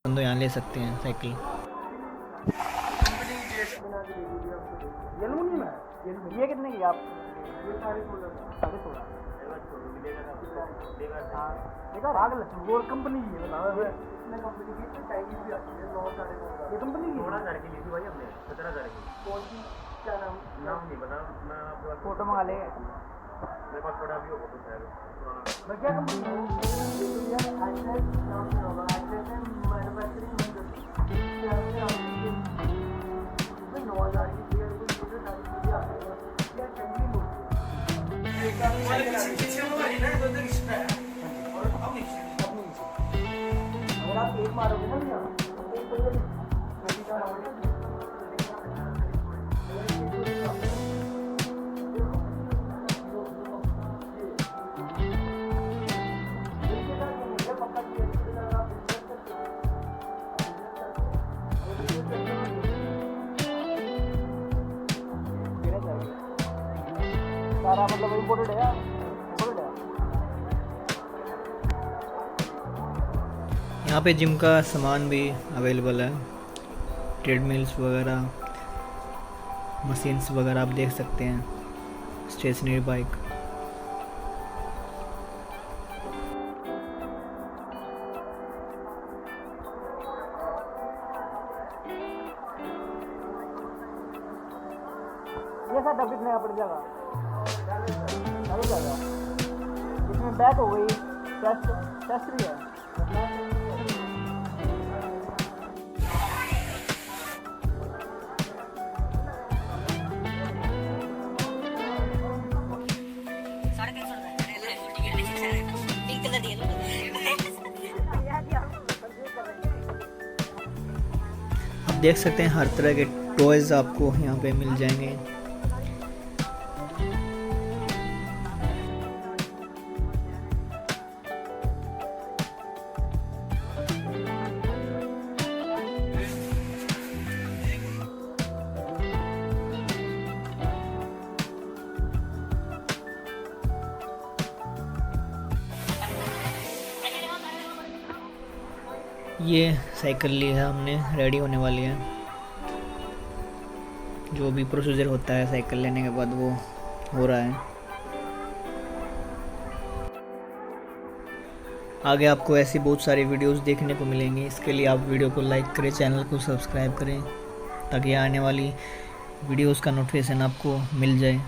तो यहाँ ले सकते हैं साइकिल। ये कितने की आप? ये 16.5। देखा पागल वो कंपनी की है, बताओ इसमें कंपनी की चाइनीज भी आती है 9-9.5। ये कंपनी की 16,000 की ली थी भाई हमने, 17,000 की। कौन सी? क्या नाम नहीं पता, मैं आपके पास फोटो मंगा ले, मेरे पास पड़ा भी होगा कुछ है। मैं क्या कंपनी है नाम से होगा, मैन्युफैक्चरिंग में 9,000 की अगर आप एक मारोगे ना भैया सारा मतलब इम्पोर्टेड है। यहाँ पे जिम का सामान भी अवेलेबल है, ट्रेडमिल्स वगैरह, मशीन्स वगैरह आप देख सकते हैं, स्टेशनरी बाइक। ये सब डब्बी में पड़ जाएगा, इसमें बैक हो गई, टेस्ट भी है। आप देख सकते हैं हर तरह के टॉयज आपको यहाँ पे मिल जाएंगे। ये साइकिल ली है हमने, रेडी होने वाली है। जो भी प्रोसीजर होता है साइकिल लेने के बाद वो हो रहा है। आगे आपको ऐसी बहुत सारी वीडियोस देखने को मिलेंगी। इसके लिए आप वीडियो को लाइक करें, चैनल को सब्सक्राइब करें ताकि आने वाली वीडियोस का नोटिफिकेशन आपको मिल जाए।